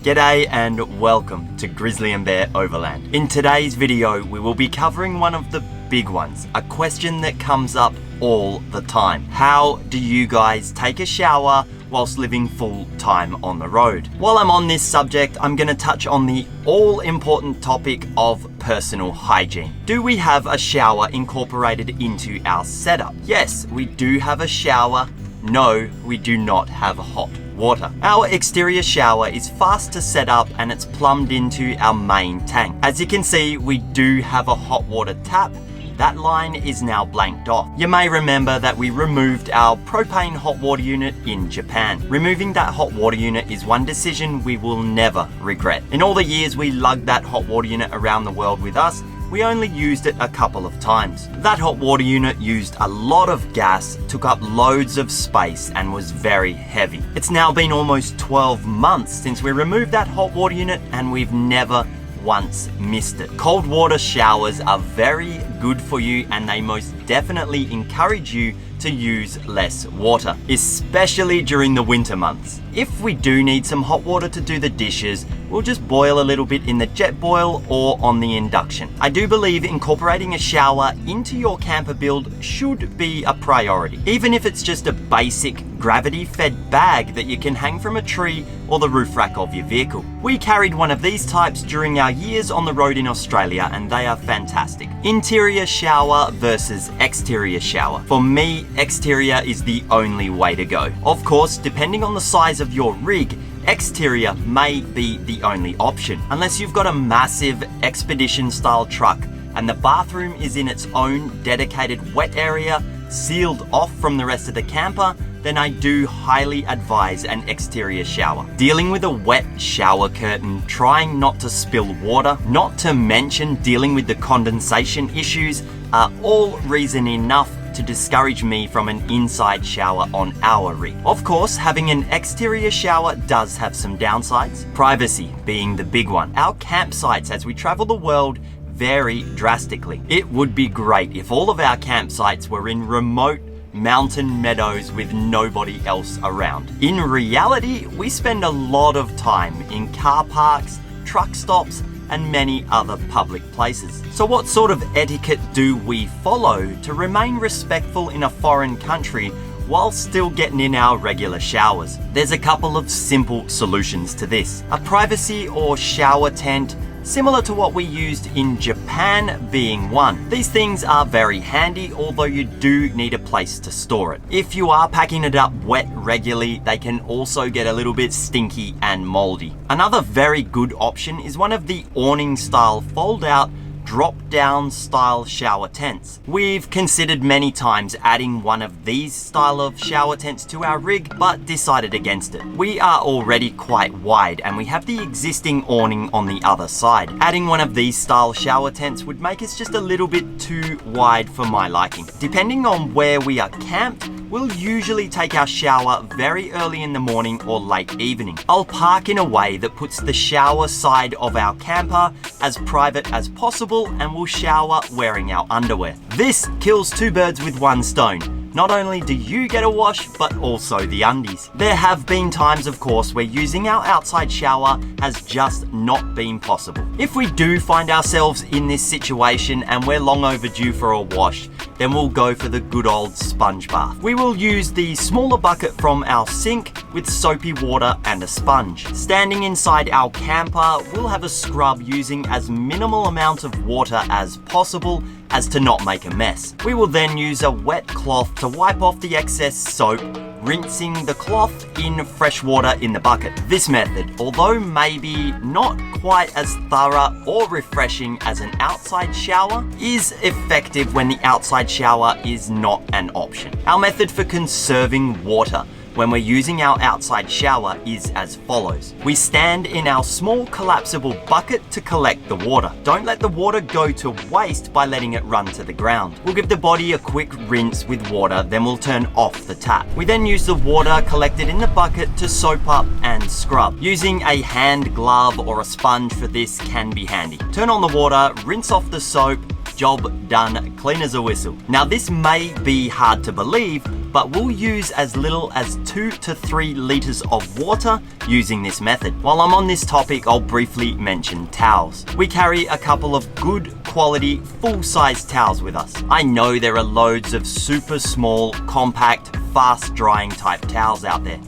G'day and welcome to GrizzlyNbear Overland. In today's video, we will be covering one of the big ones, a question that comes up all the time. How do you guys take a shower whilst living full time on the road? While I'm on this subject, I'm going to touch on the all-important topic of personal hygiene. Do we have a shower incorporated into our setup? Yes, we do have a shower. No, we do not have hot water. Our exterior shower is fast to set up and it's plumbed into our main tank. As you can see, we do have a hot water tap. That line is now blanked off. You may remember that we removed our propane hot water unit in Japan. Removing that hot water unit is one decision we will never regret. In all the years we lugged that hot water unit around the world with us, we only used it a couple of times. That hot water unit used a lot of gas, took up loads of space, and was very heavy. It's now been almost 12 months since we removed that hot water unit, and we've never once missed it. Cold water showers are very good for you, and they most definitely encourage you to use less water, especially during the winter months. If we do need some hot water to do the dishes, we'll just boil a little bit in the jet boil or on the induction. I do believe incorporating a shower into your camper build should be a priority, even if it's just a basic gravity-fed bag that you can hang from a tree or the roof rack of your vehicle. We carried one of these types during our years on the road in Australia, and they are fantastic. Interior shower versus exterior shower. For me, exterior is the only way to go. Of course, depending on the size of your rig, exterior may be the only option. Unless you've got a massive expedition style truck and the bathroom is in its own dedicated wet area, sealed off from the rest of the camper, then I do highly advise an exterior shower. Dealing with a wet shower curtain, trying not to spill water, not to mention dealing with the condensation issues, are all reason enough to discourage me from an inside shower on our rig. Of course, having an exterior shower does have some downsides, privacy being the big one. Our campsites as we travel the world vary drastically. It would be great if all of our campsites were in remote mountain meadows with nobody else around. In reality, we spend a lot of time in car parks, truck stops, and many other public places. So what sort of etiquette do we follow to remain respectful in a foreign country while still getting in our regular showers? There's a couple of simple solutions to this. A privacy or shower tent, similar to what we used in Japan, being one. These things are very handy, although you do need a place to store it. If you are packing it up wet regularly, they can also get a little bit stinky and moldy. Another very good option is one of the awning style fold out drop-down style shower tents. We've considered many times adding one of these style of shower tents to our rig, but decided against it. We are already quite wide and we have the existing awning on the other side. Adding one of these style shower tents would make us just a little bit too wide for my liking. Depending on where we are camped, we'll usually take our shower very early in the morning or late evening. I'll park in a way that puts the shower side of our camper as private as possible, and we'll shower wearing our underwear. This kills two birds with one stone. Not only do you get a wash, but also the undies. There have been times, of course, where using our outside shower has just not been possible. If we do find ourselves in this situation and we're long overdue for a wash, then we'll go for the good old sponge bath. We will use the smaller bucket from our sink with soapy water and a sponge. Standing inside our camper, we'll have a scrub using as minimal amount of water as possible as to not make a mess. We will then use a wet cloth to wipe off the excess soap, rinsing the cloth in fresh water in the bucket. This method, although maybe not quite as thorough or refreshing as an outside shower, is effective when the outside shower is not an option. Our method for conserving water when we're using our outside shower is as follows. We stand in our small collapsible bucket to collect the water. Don't let the water go to waste by letting it run to the ground. We'll give the body a quick rinse with water, then we'll turn off the tap. We then use the water collected in the bucket to soap up and scrub. Using a hand glove or a sponge for this can be handy. Turn on the water, rinse off the soap, Job done, clean as a whistle. Now this may be hard to believe, but we'll use as little as 2 to 3 liters of water using this method. While I'm on this topic, I'll briefly mention towels. We carry a couple of good quality, full-size towels with us. I know there are loads of super small, compact, fast-drying type towels out there.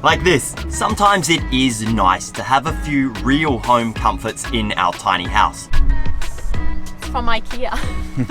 Like this. Sometimes it is nice to have a few real home comforts in our tiny house. From IKEA.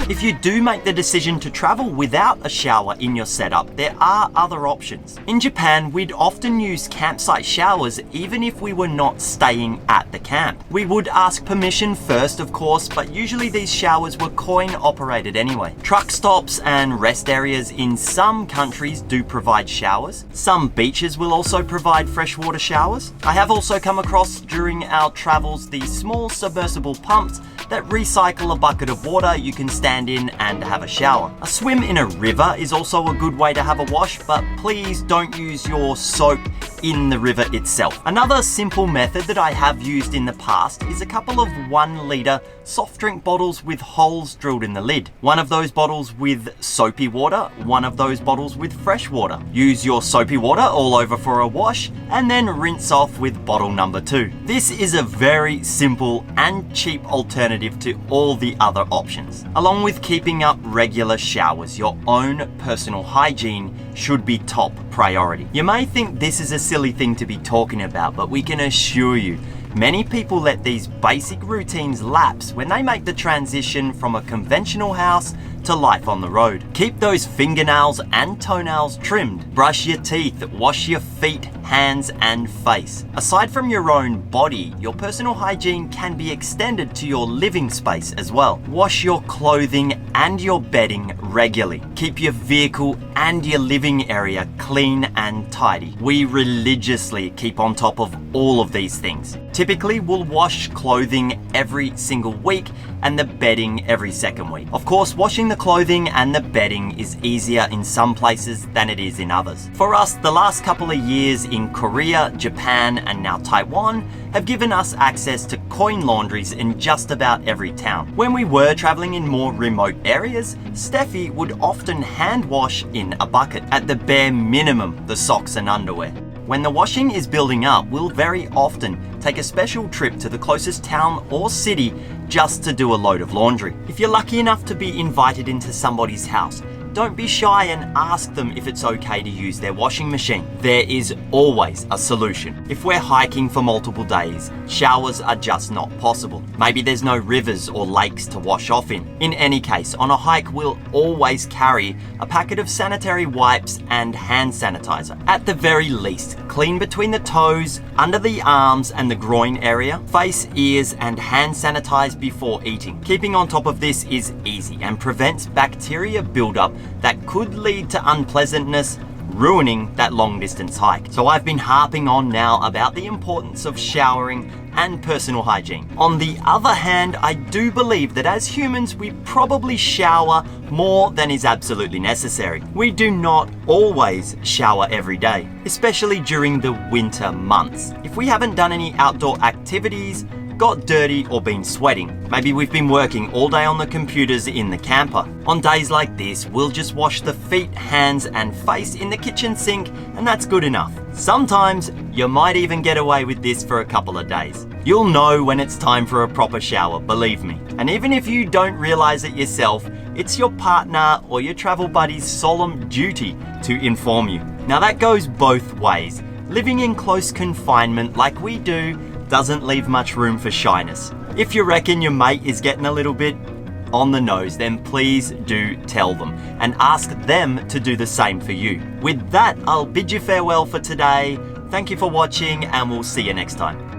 If you do make the decision to travel without a shower in your setup, there are other options. In Japan, we'd often use campsite showers even if we were not staying at the camp. We would ask permission first, of course, but usually these showers were coin operated anyway. Truck stops and rest areas in some countries do provide showers. Some beaches will also provide freshwater showers. I have also come across during our travels these small submersible pumps that recycle a bucket of water you can stand in and have a shower. A swim in a river is also a good way to have a wash, but please don't use your soap in the river itself. Another simple method that I have used in the past is a couple of 1 litre soft drink bottles with holes drilled in the lid. One of those bottles with soapy water, one of those bottles with fresh water. Use your soapy water all over for a wash and then rinse off with bottle number 2. This is a very simple and cheap alternative to all the other options. Along with keeping up regular showers, your own personal hygiene should be top priority. You may think this is a silly thing to be talking about, but we can assure you, many people let these basic routines lapse when they make the transition from a conventional house to life on the road. Keep those fingernails and toenails trimmed. Brush your teeth, wash your feet, hands and face. Aside from your own body, your personal hygiene can be extended to your living space as well. Wash your clothing and your bedding regularly. Keep your vehicle and your living area clean and tidy. We religiously keep on top of all of these things. Typically, we'll wash clothing every single week and the bedding every second week. Of course, washing the clothing and the bedding is easier in some places than it is in others. For us, the last couple of years in Korea, Japan, and now Taiwan have given us access to coin laundries in just about every town. When we were traveling in more remote areas, Steffi would often hand wash in a bucket, at the bare minimum the socks and underwear. When the washing is building up, we'll very often take a special trip to the closest town or city just to do a load of laundry. If you're lucky enough to be invited into somebody's house, don't be shy and ask them if it's okay to use their washing machine. There is always a solution. If we're hiking for multiple days, showers are just not possible. Maybe there's no rivers or lakes to wash off in. In any case, on a hike, we'll always carry a packet of sanitary wipes and hand sanitizer. At the very least, clean between the toes, under the arms and the groin area, face, ears, and hand sanitize before eating. Keeping on top of this is easy and prevents bacteria buildup that could lead to unpleasantness, ruining that long distance hike. So I've been harping on now about the importance of showering and personal hygiene. On the other hand, I do believe that as humans, we probably shower more than is absolutely necessary. We do not always shower every day, especially during the winter months. If we haven't done any outdoor activities, got dirty or been sweating. Maybe we've been working all day on the computers in the camper. On days like this, we'll just wash the feet, hands and face in the kitchen sink and that's good enough. Sometimes you might even get away with this for a couple of days. You'll know when it's time for a proper shower, believe me. And even if you don't realize it yourself, it's your partner or your travel buddy's solemn duty to inform you. Now that goes both ways. Living in close confinement like we do doesn't leave much room for shyness. If you reckon your mate is getting a little bit on the nose, then please do tell them and ask them to do the same for you. With that, I'll bid you farewell for today. Thank you for watching and we'll see you next time.